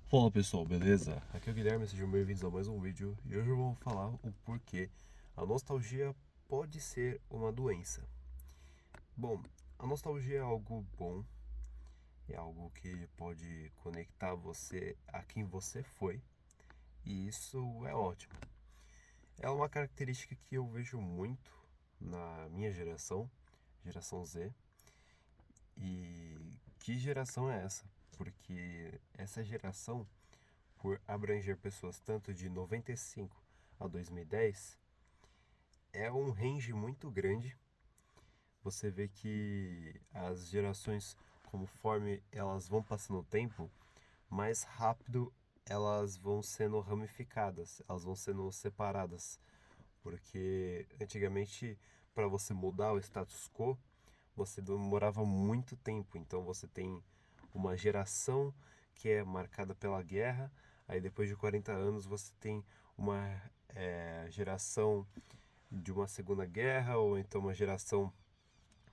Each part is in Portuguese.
Fala pessoal, beleza? Aqui é o Guilherme, sejam bem-vindos a mais um vídeo e hoje eu vou falar o porquê a nostalgia pode ser uma doença. Bom, a nostalgia é algo bom, é algo que pode conectar você a quem você foi e isso é ótimo. É uma característica que eu vejo muito na minha geração, geração Z. E que geração é essa? Porque essa geração, por abranger pessoas tanto de 95 a 2010, é um range muito grande. Você vê que as gerações, conforme elas vão passando o tempo, mais rápido elas vão sendo ramificadas, elas vão sendo separadas. Porque antigamente, para você mudar o status quo, você demorava muito tempo. Então você tem uma geração que é marcada pela guerra, aí depois de 40 anos você tem uma geração de uma segunda guerra, ou então uma geração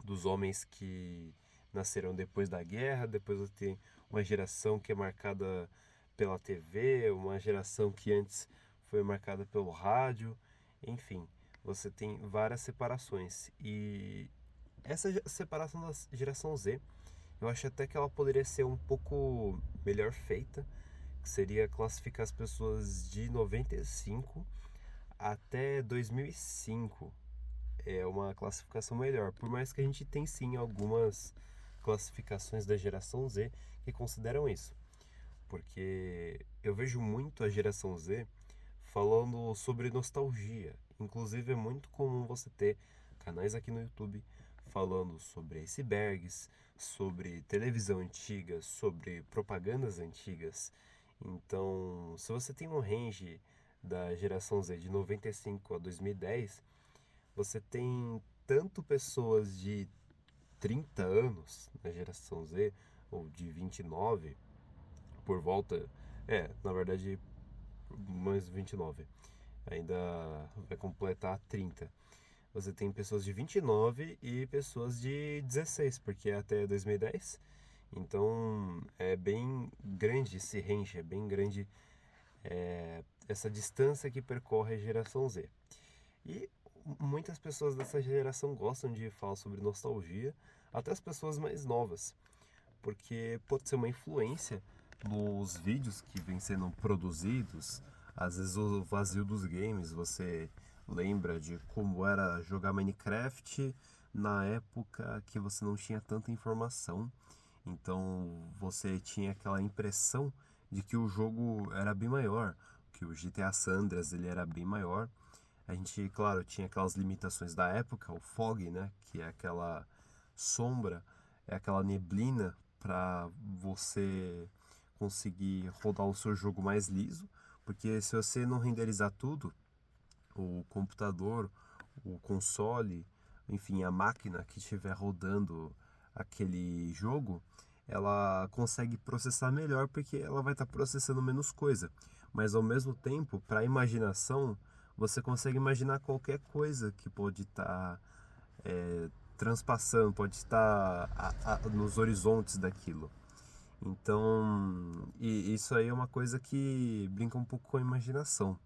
dos homens que nasceram depois da guerra, depois você tem uma geração que é marcada pela TV, uma geração que antes foi marcada pelo rádio, enfim, você tem várias separações. E essa separação da geração Z, eu acho até que ela poderia ser um pouco melhor feita, que seria classificar as pessoas de 95 até 2005. É uma classificação melhor, por mais que a gente tem sim algumas classificações da geração Z que consideram isso, porque eu vejo muito a geração Z falando sobre nostalgia. Inclusive é muito comum você ter canais aqui no YouTube falando sobre icebergs, sobre televisão antiga, sobre propagandas antigas. Então, se você tem um range da geração Z de 95 a 2010, você tem tanto pessoas de 30 anos na geração Z, ou de 29, por volta. Na verdade, mais 29. Ainda vai completar 30. Você tem pessoas de 29 e pessoas de 16, porque é até 2010. Então é bem grande esse range, é bem grande essa distância que percorre a geração Z. E muitas pessoas dessa geração gostam de falar sobre nostalgia, até as pessoas mais novas, porque pode ser uma influência nos vídeos que vêm sendo produzidos. Às vezes o vazio dos games, você lembra de como era jogar Minecraft na época que você não tinha tanta informação. Então você tinha aquela impressão de que o jogo era bem maior, que o GTA San Andreas ele era bem maior. A gente, claro, tinha aquelas limitações da época, o fog, né, que é aquela sombra, é aquela neblina para você conseguir rodar o seu jogo mais liso, porque se você não renderizar tudo, o computador, o console, enfim, a máquina que estiver rodando aquele jogo, ela consegue processar melhor porque ela vai estar processando menos coisa. Mas ao mesmo tempo, para a imaginação, você consegue imaginar qualquer coisa que pode estar transpassando, pode estar nos horizontes daquilo. Então, isso aí é uma coisa que brinca um pouco com a imaginação.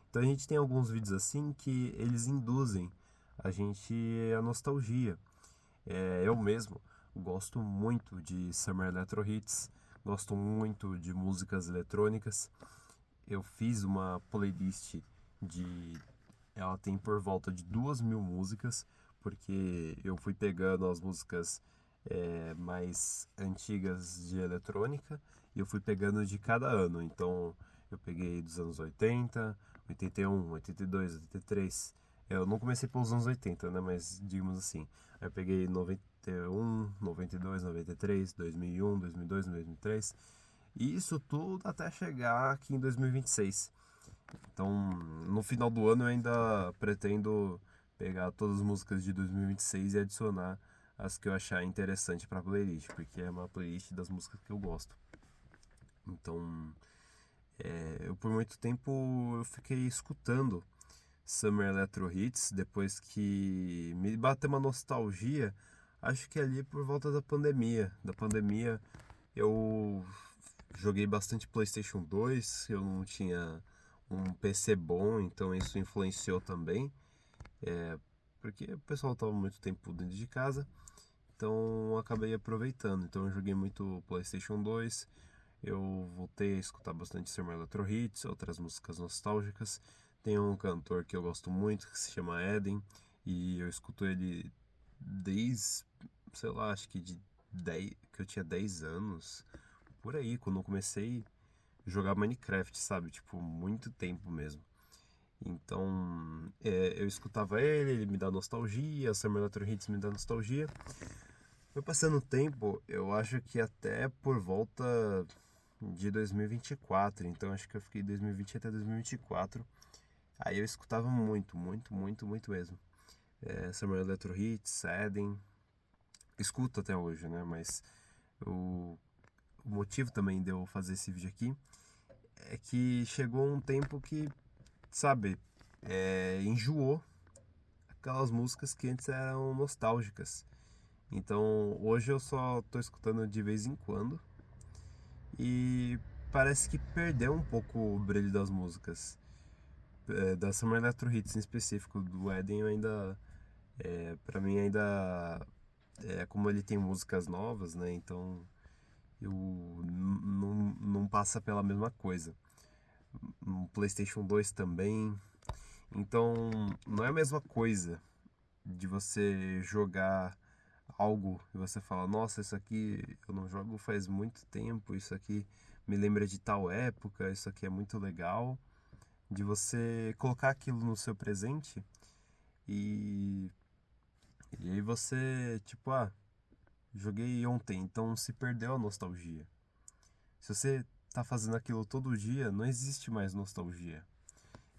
Então a gente tem alguns vídeos assim que eles induzem a gente a nostalgia. Eu mesmo gosto muito de Summer Electro Hits, gosto muito de músicas eletrônicas. Eu fiz uma playlist de. Ela tem por volta de 2.000 músicas, porque eu fui pegando as músicas mais antigas de eletrônica e eu fui pegando de cada ano. Então eu peguei dos anos 80, 81, 82, 83. Eu não comecei pelos anos 80, né? Mas digamos assim. Aí eu peguei 91, 92, 93, 2001, 2002, 2003. E isso tudo até chegar aqui em 2026. Então, no final do ano eu ainda pretendo pegar todas as músicas de 2026 e 26 e adicionar as que eu achar interessante para a playlist, porque é uma playlist das músicas que eu gosto. Então, eu por muito tempo eu fiquei escutando Summer Electro Hits, depois que me bateu uma nostalgia, acho que ali por volta da pandemia. Da pandemia eu Joguei bastante PlayStation 2, eu não tinha um PC bom, então isso influenciou também, porque o pessoal estava muito tempo dentro de casa, então eu acabei aproveitando. Então eu joguei muito PlayStation 2, eu voltei a escutar bastante Summer Electro Hits, outras músicas nostálgicas. Tem um cantor que eu gosto muito que se chama Eden, e eu escuto ele desde, sei lá, acho que de 10, que eu tinha 10 anos, por aí, quando eu comecei a jogar Minecraft, sabe? Tipo, muito tempo mesmo. Então, eu escutava ele me dá nostalgia, Summer Electro Hits me dá nostalgia. Foi passando o tempo, eu acho que até por volta de 2024, então acho que eu fiquei 2020 até 2024. Aí eu escutava muito, muito, muito, muito mesmo. Summer Electro Hits, Eden, escuto até hoje, né? Mas o, o motivo também de eu fazer esse vídeo aqui é que chegou um tempo que, sabe, enjoou aquelas músicas que antes eram nostálgicas. Então hoje eu só tô escutando de vez em quando e parece que perdeu um pouco o brilho das músicas. Da Summer Electro Hits em específico, do Eden eu ainda. Pra mim ainda. Como ele tem músicas novas, né? Então eu não passa pela mesma coisa. No PlayStation 2 também. Então não é a mesma coisa de você jogar algo e você fala, nossa, isso aqui eu não jogo faz muito tempo, isso aqui me lembra de tal época, isso aqui é muito legal, de você colocar aquilo no seu presente e, e aí você, tipo, joguei ontem, então se perdeu a nostalgia. Se você tá fazendo aquilo todo dia, não existe mais nostalgia.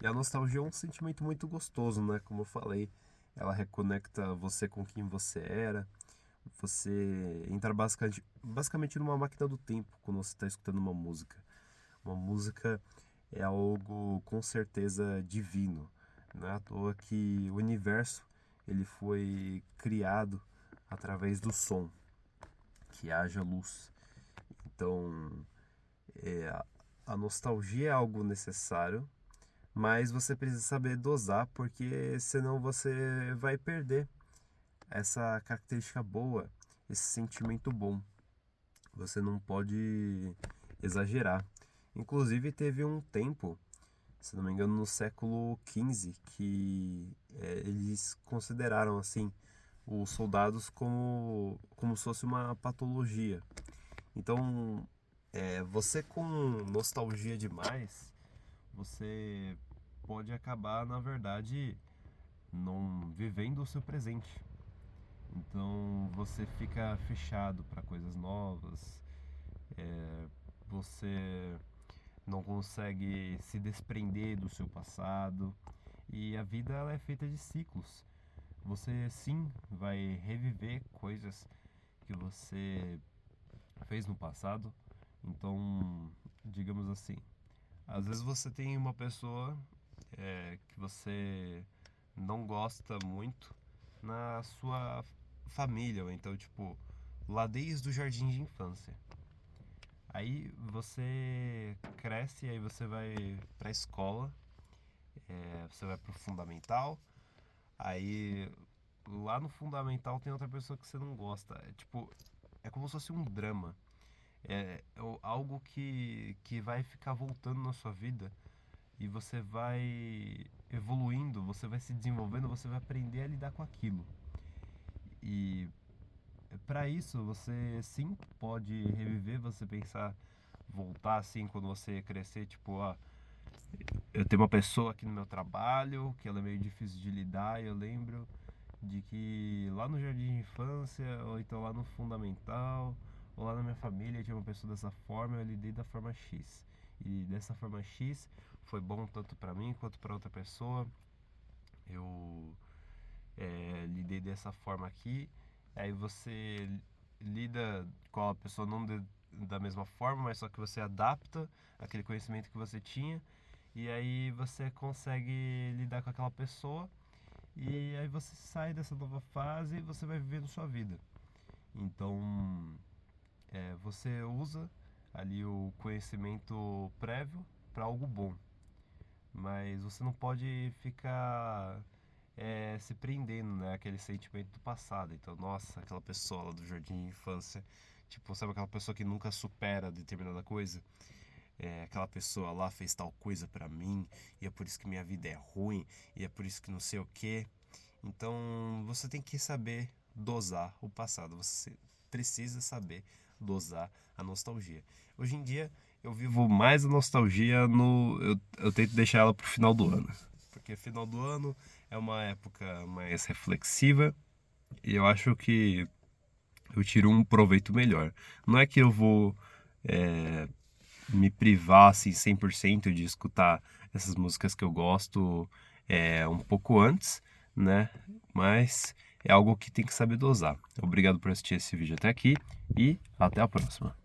E a nostalgia é um sentimento muito gostoso, né? Como eu falei, ela reconecta você com quem você era. Você entra basicamente numa máquina do tempo quando você está escutando uma música. Uma música é algo com certeza divino. Não é à toa que o universo ele foi criado através do som, que haja luz. Então, é, a nostalgia é algo necessário, mas você precisa saber dosar, porque senão você vai perder essa característica boa, esse sentimento bom. Você não pode exagerar. Inclusive, teve um tempo, se não me engano, no século XV, que eles consideraram assim os soldados como se fosse uma patologia. Então, você com nostalgia demais, você pode acabar, na verdade, não vivendo o seu presente. Então você fica fechado para coisas novas, você não consegue se desprender do seu passado e a vida ela é feita de ciclos. Você sim vai reviver coisas que você fez no passado. Então, digamos assim, às vezes você tem uma pessoa que você não gosta muito na sua família, ou então, tipo, lá desde o jardim de infância. Aí você cresce, aí você vai pra escola, você vai pro fundamental, aí lá no fundamental tem outra pessoa que você não gosta. É tipo, é como se fosse um drama. Algo que vai ficar voltando na sua vida e você vai evoluindo, você vai se desenvolvendo, você vai aprender a lidar com aquilo. E para isso você sim pode reviver, você pensar, voltar assim quando você crescer, tipo, eu tenho uma pessoa aqui no meu trabalho que ela é meio difícil de lidar e eu lembro de que lá no jardim de infância, ou então lá no fundamental, ou lá na minha família tinha uma pessoa dessa forma, eu lidei da forma X. E dessa forma X foi bom tanto para mim quanto para outra pessoa. Eu lidei dessa forma aqui. Aí você lida com a pessoa não da mesma forma, mas só que você adapta aquele conhecimento que você tinha. E aí você consegue lidar com aquela pessoa e aí você sai dessa nova fase e você vai vivendo sua vida. Então, você usa ali o conhecimento prévio para algo bom. Mas você não pode ficar se prendendo, né? Aquele sentimento do passado. Então, nossa, aquela pessoa lá do jardim de infância, tipo, sabe aquela pessoa que nunca supera determinada coisa? Aquela pessoa lá fez tal coisa pra mim, e é por isso que minha vida é ruim, e é por isso que não sei o quê. Então, você tem que saber dosar o passado. Você precisa saber dosar a nostalgia. Hoje em dia, eu vivo mais a nostalgia no. Eu tento deixar ela pro final do ano. Porque final do ano é uma época mais reflexiva e eu acho que eu tiro um proveito melhor. Não é que eu vou me privar assim 100% de escutar essas músicas que eu gosto um pouco antes, né? Mas é algo que tem que saber dosar. Obrigado por assistir esse vídeo até aqui e até a próxima.